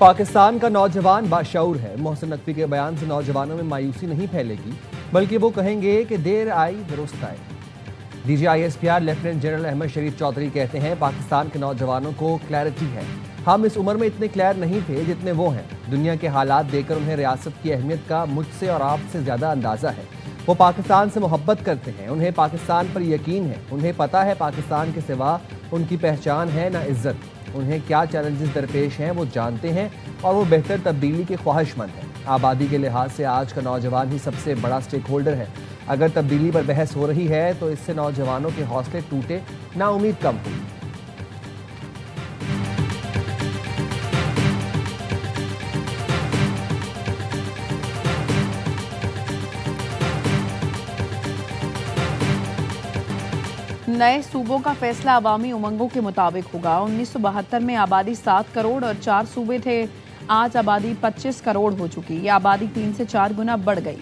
पाकिस्तान का नौजवान बाशऊर है। मोहसिन नकवी के बयान से नौजवानों में मायूसी नहीं फैलेगी, बल्कि वो कहेंगे कि देर आई दुरुस्त आए। DGISPR lieutenant general Ahmed Sharif Chaudhary कहते हैं, पाकिस्तान के नौजवानों को क्लैरिटी है। हम इस उम्र में इतने क्लियर नहीं थे जितने वो हैं। दुनिया के हालात देखकर उन्हें रियासत की अहमियत का मुझसे और आपसे ज़्यादा अंदाज़ा है। वो पाकिस्तान से मोहब्बत करते हैं, उन्हें पाकिस्तान पर यकीन है। उन्हें पता है पाकिस्तान के सिवा उनकी पहचान है ना इज्जत। उन्हें क्या चैलेंजेस दरपेश हैं वो जानते हैं और वो बेहतर तब्दीली के ख्वाहिशमंद हैं। आबादी के लिहाज से आज का नौजवान ही सबसे बड़ा स्टेक होल्डर है। अगर तब्दीली पर बहस हो रही है तो इससे नौजवानों के हौसले टूटे, नाउम्मीद कम हुई। नए सूबों का फैसला अवामी उमंगों के मुताबिक होगा। 1972 में आबादी 7 करोड़ और 4 सूबे थे। आज आबादी 25 करोड़ हो चुकी। ये आबादी 3 से 4 गुना बढ़ गई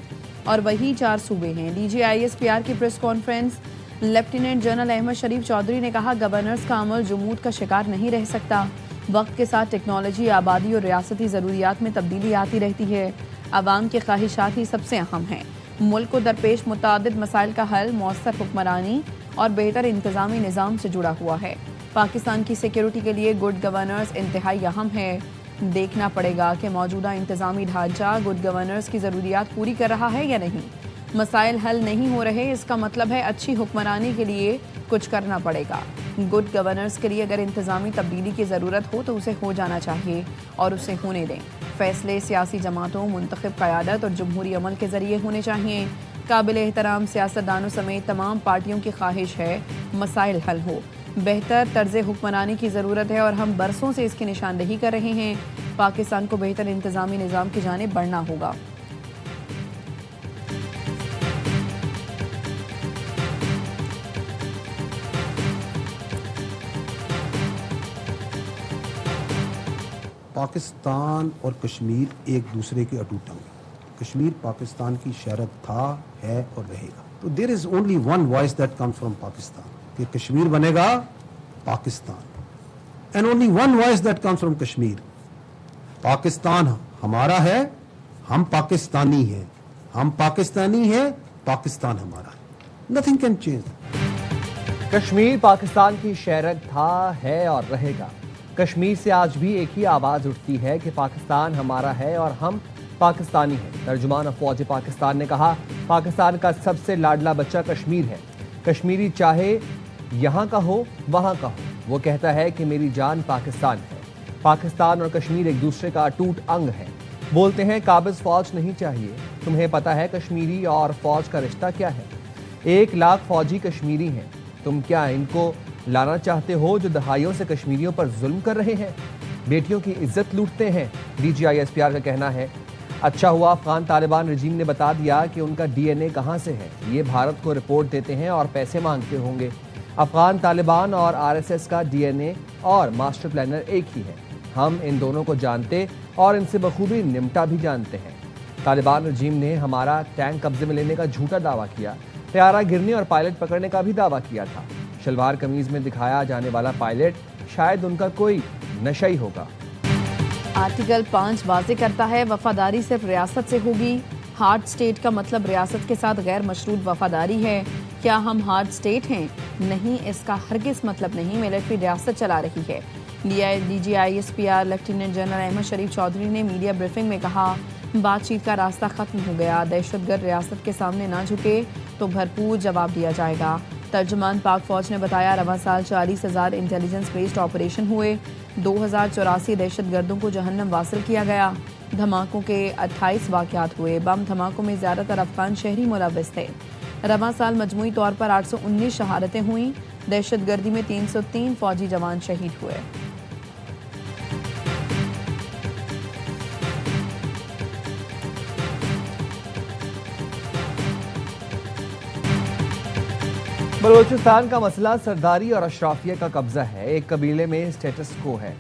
और वही 4 सूबे हैं। DGISPR की press conference, lieutenant general Ahmed Sharif Chaudhry ने कहा, गवर्नर्स का अमल जुमूद का शिकार नहीं रह सकता। वक्त के साथ टेक्नोलॉजी, आबादी और रियासती ज़रूरियात में तब्दीली आती रहती है। आवाम की ख्वाहिशात ही सबसे अहम हैं। मुल्क को दरपेश मुतादिद मसाइल का हल मौसर हुक्मरानी और बेहतर इंतजामी निज़ाम से जुड़ा हुआ है। पाकिस्तान की सिक्योरिटी के लिए गुड गवर्नेंस इंतहाई अहम है। देखना पड़ेगा कि मौजूदा इंतजामी ढांचा गुड गवर्नेंस की ज़रूरियात पूरी कर रहा है या नहीं। मसाइल हल नहीं हो रहे, इसका मतलब है अच्छी हुक्मरानी के लिए कुछ करना पड़ेगा। गुड गवर्नेंस के लिए अगर इंतजामी तब्दीली की ज़रूरत हो तो उसे हो जाना चाहिए और उसे होने दें। फैसले सियासी जमातों, मुंतखब क़यादत और जमहूरी अमल के ज़रिए होने चाहिए। काबिल एहतराम सियासतदानों समेत तमाम पार्टियों की ख्वाहिश है मसाइल हल हो। बेहतर तर्ज हुक्मरानी की ज़रूरत है और हम बरसों से इसकी निशानदेही कर रहे हैं। पाकिस्तान को बेहतर इंतजामी निज़ाम की जानिब बढ़ना होगा। पाकिस्तान और कश्मीर एक दूसरे के अटूट अंग हैं। कश्मीर पाकिस्तान की शहरत था, है और रहेगा। तो there is only one voice that comes from Pakistan कि कश्मीर बनेगा Pakistan, and only one voice that comes from Kashmir, Pakistan हमारा है, हम पाकिस्तानी हैं, हम पाकिस्तानी हैं, पाकिस्तान हमारा है। Nothing can change. Kashmir Pakistan की शहरत था, है और रहेगा। कश्मीर से आज भी एक ही आवाज़ उठती है कि पाकिस्तान हमारा है और हम पाकिस्तानी हैं। तर्जुमान अफवाज पाकिस्तान ने कहा, पाकिस्तान का सबसे लाडला बच्चा कश्मीर है। कश्मीरी चाहे यहाँ का हो वहाँ का हो, वो कहता है कि मेरी जान पाकिस्तान है। पाकिस्तान और कश्मीर एक दूसरे का अटूट अंग है। बोलते हैं काबिज फौज नहीं चाहिए। तुम्हें पता है कश्मीरी और फौज का रिश्ता क्या है? 1 लाख फौजी कश्मीरी हैं। तुम क्या इनको लाना चाहते हो जो दहाइयों से कश्मीरियों पर जुल्म कर रहे हैं, बेटियों की इज्जत लूटते हैं? DGISPR का कहना है, अच्छा हुआ अफगान तालिबान रजीम ने बता दिया कि उनका DNA कहाँ से है। ये भारत को रिपोर्ट देते हैं और पैसे मांगते होंगे। अफगान तालिबान और RSS का DNA और मास्टर प्लानर एक ही है। हम इन दोनों को जानते और इनसे बखूबी निमटा भी जानते हैं। तालिबान रजीम ने हमारा टैंक कब्जे में लेने का झूठा दावा किया, तैयारा गिरने और पायलट पकड़ने का भी दावा किया था। शलवार कमीज में दिखाया जाने वाला पायलट शायद उनका कोई नशा ही होगा। आर्टिकल 5 वाज़े करता है, वफादारी सिर्फ रियासत से होगी। हार्ड स्टेट का मतलब रियासत के साथ गैर मशरूत वफादारी है। क्या हम हार्ड स्टेट हैं? नहीं, इसका हरगिज़ मतलब नहीं। मिलिट्री रियासत चला रही है। DGISPR lieutenant general Ahmed Sharif Chaudhry ने मीडिया ब्रीफिंग में कहा, बातचीत का रास्ता ख़त्म हो गया। दहशतगर्द रियासत के सामने ना झुके तो भरपूर जवाब दिया जाएगा। तर्जुमान पाक फौज ने बताया, रवां साल 40,000 इंटेलिजेंस बेस्ड ऑपरेशन हुए। 2084 दहशतगर्दों को जहन्नम वासिल किया गया। धमाकों के 28 वाक़यात हुए। बम धमाकों में ज़्यादातर अफगान शहरी मुलव्वस थे। रवां साल मजमूई तौर पर 819 शहादतें हुईं। दहशतगर्दी में 303 फौजी जवान शहीद हुए। बलूचिस्तान का मसला सरदारी और अशराफिया का कब्जा है। एक कबीले में स्टेटस को है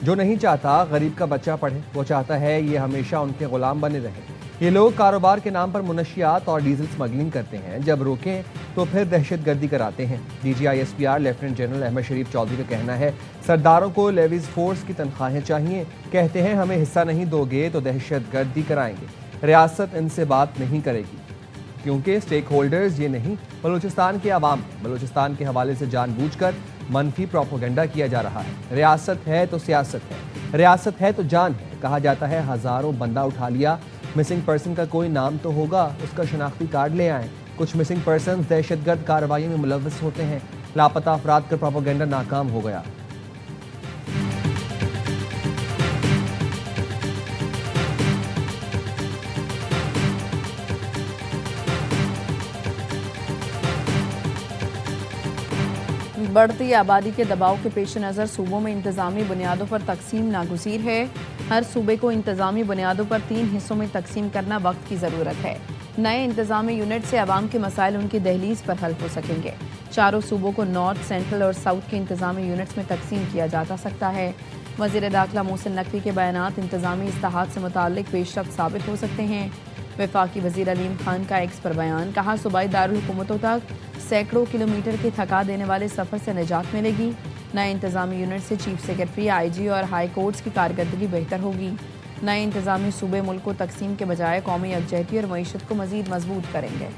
जो नहीं चाहता गरीब का बच्चा पढ़े, वो चाहता है ये हमेशा उनके गुलाम बने रहे। ये लोग कारोबार के नाम पर मुनशियात और डीजल स्मगलिंग करते हैं, जब रोकें तो फिर दहशतगर्दी कराते हैं। DGISPR lieutenant general Ahmed Sharif Chaudhary का कहना है, सरदारों को लेवीज फोर्स की तनख्वाहें चाहिए। कहते हैं हमें हिस्सा नहीं दोगे तो दहशतगर्दी कराएंगे। रियासत इनसे बात नहीं करेगी क्योंकि स्टेक होल्डर्स ये नहीं, बलूचिस्तान के अवाम है। बलूचिस्तान के हवाले से जानबूझकर मनफी प्रोपोगंडा किया जा रहा है। रियासत है तो सियासत है, रियासत है तो जान है। कहा जाता है हजारों बंदा उठा लिया, मिसिंग पर्सन का कोई नाम तो होगा, उसका शनाख्ती कार्ड ले आएं। कुछ मिसिंग पर्सन दहशतगर्द कार्रवाई में मुलव्वस होते हैं। लापता अफराद का प्रोपोगंडा नाकाम हो गया। बढ़ती आबादी के दबाव के पेश नज़र सूबों में इंतजामी बुनियादों पर तकसीम नागुज़ीर है। हर सूबे को इंतजामी बुनियादों पर 3 हिस्सों में तकसीम करना वक्त की ज़रूरत है। नए इंतजामी यूनिट से आवाम के मसाइल उनकी दहलीज पर हल हो सकेंगे। चारों सूबों को नॉर्थ, सेंट्रल और साउथ के इंतजामी यूनिट्स में तकसीम किया जा सकता है। वज़ीर दाखिला मोहसिन नकवी के बयानात इंतजामी इस्लाहात से मुताल्लिक पेशरफ्त साबित हो सकते हैं। वफाकी वज़ीर अलीम खान का एक्स पर बयान, कहा सूबाई दारुल हुकूमतों तक सैकड़ों किलोमीटर के थका देने वाले सफ़र से निजात मिलेगी। नए इंतजामी यूनिट से चीफ सेक्रेटरी, IG और हाई कोर्ट्स की कारकर्दगी बेहतर होगी। नए इंतजामी सूबे मुल्क को तकसीम के बजाय कौमी यकजहती और मईशत को मज़ीद मजबूत करेंगे।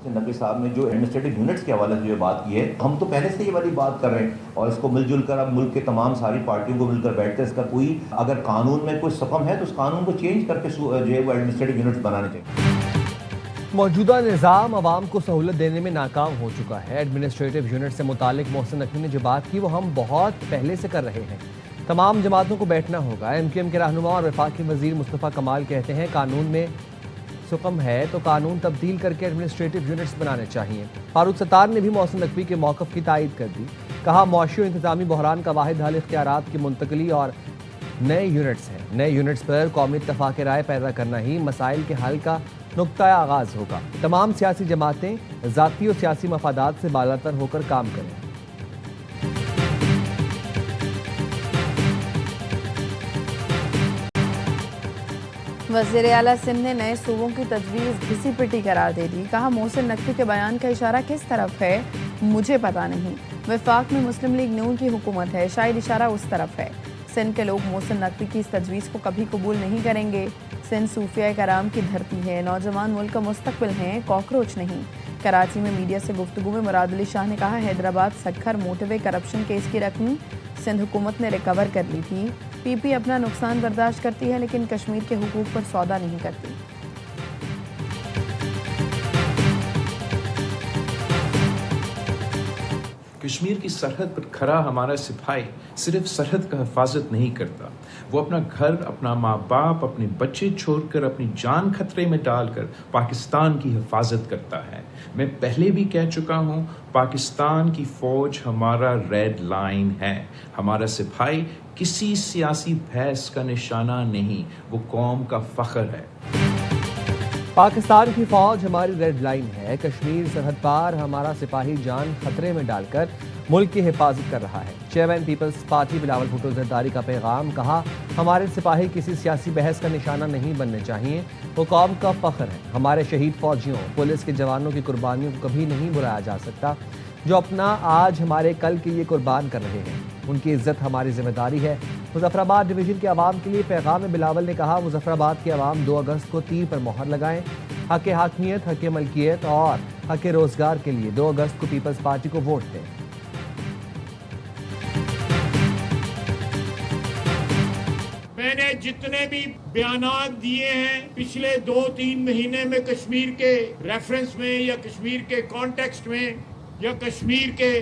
नकवी साहब ने जो एडमिनिस्ट्रेटिव यूनिट्स के हवाले से जो बात की है, हम तो पहले से ये वाली बात कर रहे हैं और इसको मिलजुल कर अब मुल्क के तमाम सारी पार्टियों को मिलकर बैठकर इसका कोई अगर कानून में कोई सकम है तो उस कानून को चेंज करके जो है वो एडमिनिस्ट्रेटिव यूनिट्स बनाने चाहिए। मौजूदा निज़ाम आवाम को सहूलत देने में नाकाम हो चुका है। एडमिनिस्ट्रेटिव यूनिट से मुतालिक मोहसिन नकवी ने जो बात की वो हम बहुत पहले से कर रहे हैं। तमाम जमातों को बैठना होगा। MQM के रहनुमा और वफाकी वज़ीर मुस्तफ़ा कमाल कहते हैं कानून में सुकम है तो कानून तब्दील करके एडमिनिस्ट्रेटिव यूनिट्स बनाने चाहिए। फारूक सत्तार ने भी मोहसिन नकवी के मौक़िफ़ की तायीद कर दी। कहा मौशी और इंतजामी बहरान का वाहिद हल इख्तियारात की मुंतकली और नए यूनिट्स हैं। नए यूनिट्स पर कौमी इत्तफ़ाक़ राय पैदा करना ही मसाइल के हल का नुक्ता आगाज़ होगा। तमाम सियासी जमातें ज़ाती और सियासी मफादात से बालातर होकर काम करें। वज़ीर आला सिंध ने नए सूबों की तजवीज़ घिसी पिटी करार दे दी। कहा मोहसिन नकवी के बयान का इशारा किस तरफ है मुझे पता नहीं। वफाक में मुस्लिम लीग नून की हुकूमत है, शायद इशारा उस तरफ है। सिंध के लोग मोहसिन नकवी की इस तजवीज़ को कभी कबूल नहीं करेंगे। सिंध सूफिया कराम की धरती है, नौजवान मुल्क का मुस्तकबिल हैं, कॉकरोच नहीं। कराची में मीडिया से गुफ्तगू में मुराद अली शाह ने कहा हैदराबाद सक्खर मोटिवे करप्शन केस की रकम सिंध हुकूमत ने रिकवर कर ली थी। PP अपना नुकसान बर्दाश्त करती है लेकिन कश्मीर के हुकूक पर सौदा नहीं करती। कश्मीर की सरहद पर खड़ा हमारा सिपाही सिर्फ सरहद का हिफाजत नहीं करता, वो अपना घर, अपना माँ बाप, अपने बच्चे छोड़कर, अपनी जान खतरे में डालकर पाकिस्तान की हिफाजत करता है। मैं पहले भी कह चुका हूँ, पाकिस्तान की फ़ौज हमारा रेड लाइन है। हमारा सिपाही किसी सियासी बहस का निशाना नहीं, वो कौम का फ़ख्र है। पाकिस्तान की फौज हमारी रेड लाइन है। कश्मीर सरहद पार हमारा सिपाही जान खतरे में डालकर मुल्क की हिफाजत कर रहा है। Chairman Peoples Party Bilawal Bhutto Zardari का पैगाम, कहा हमारे सिपाही किसी सियासी बहस का निशाना नहीं बनने चाहिए, वो कौम का फख्र है। हमारे शहीद फौजियों, पुलिस के जवानों की कुर्बानियों को कभी नहीं भुलाया जा सकता, जो अपना आज हमारे कल के लिए कुर्बान कर रहे हैं। उनकी इज्जत हमारी जिम्मेदारी है। मुजफ्फराबाद डिवीज़न के अवाम के लिए पैगाम बिलावल ने कहा मुजफ्फराबाद के अवाम 2 अगस्त को तीर पर मोहर लगाएं। हक हाकमियत, हक मलकियत और हक रोजगार के लिए 2 अगस्त को पीपल्स पार्टी को वोट दें। मैंने जितने भी बयानात दिए हैं पिछले 2-3 महीने में कश्मीर के रेफरेंस में या कश्मीर के कॉन्टेक्स्ट में या कश्मीर के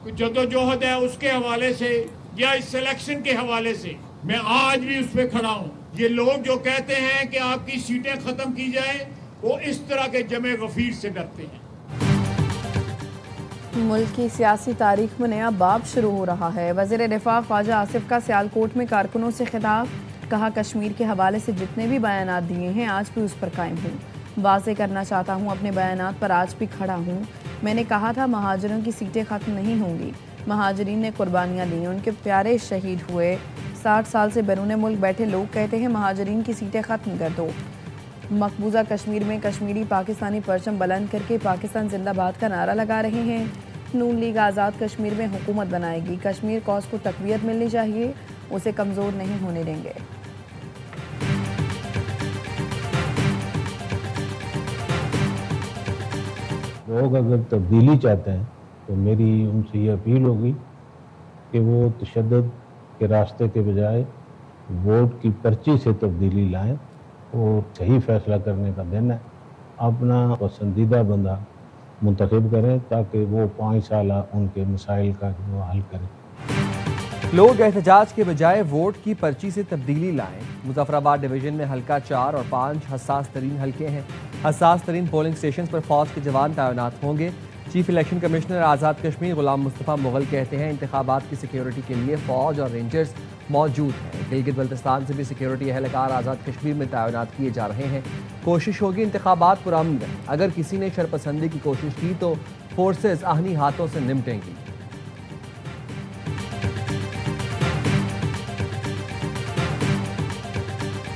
जदोजहद है उसके हवाले से या इस सिलेक्शन के हवाले से, मैं आज भी उस पर खड़ा हूँ। ये लोग जो कहते हैं कि आपकी सीटें खत्म की जाए, वो इस तरह के जमे गफीर से डरते हैं। मुल्क की सियासी तारीख में नया बाब शुरू हो रहा है। वज़ीर दिफा ख्वाजा आसिफ का सियालकोट में कारकुनों से खिताब, कहा कश्मीर के हवाले से जितने भी बयानात दिए हैं आज भी उस पर कायम हूँ। वाजे करना चाहता हूँ, अपने बयानात पर आज भी खड़ा हूँ। मैंने कहा था महाजरों की सीटें ख़त्म नहीं होंगी। महाजरीन ने कुर्बानियाँ दी, उनके प्यारे शहीद हुए। 60 साल से बैरून मुल्क बैठे लोग कहते हैं महाजरीन की सीटें ख़त्म कर दो। मकबूजा कश्मीर में कश्मीरी पाकिस्तानी परचम बुलंद करके पाकिस्तान जिंदाबाद का नारा लगा रहे हैं। नून लीग आज़ाद कश्मीर में हुकूमत बनाएगी। कश्मीर कौस को तक़वियत मिलनी चाहिए, उसे कमज़ोर नहीं होने देंगे। लोग अगर तब्दीली चाहते हैं तो मेरी उनसे ये अपील होगी कि वो तशद्दुद के रास्ते के बजाय वोट की पर्ची से तब्दीली लाएं और सही फैसला करने का दिन है। अपना पसंदीदा बंदा मुंतखब करें ताकि वो 5 साल उनके मसाइल का वो हल करें। लोग एहतजाज के बजाय वोट की पर्ची से तब्दीली लाएं। मुजफ्फराबाद डिवीजन में हल्का 4 और 5 हसास तरीन हल्के हैं। हसास तरीन पोलिंग स्टेशन पर फौज के जवान तैनात होंगे। Chief election commissioner Azad Kashmir गुलाम मुस्तफ़ा मुगल कहते हैं इंतखाबात की सिक्योरिटी के लिए फ़ौज और रेंजर्स मौजूद हैं। गिलगित बल्तिस्तान से भी सिक्योरिटी एहलकार आज़ाद कश्मीर में तैनात किए जा रहे हैं। कोशिश होगी इंतखाबात पुरअमन रहे। अगर किसी ने शरपसंदी की कोशिश की तो फोर्सेस आहनी हाथों से निपटेंगी।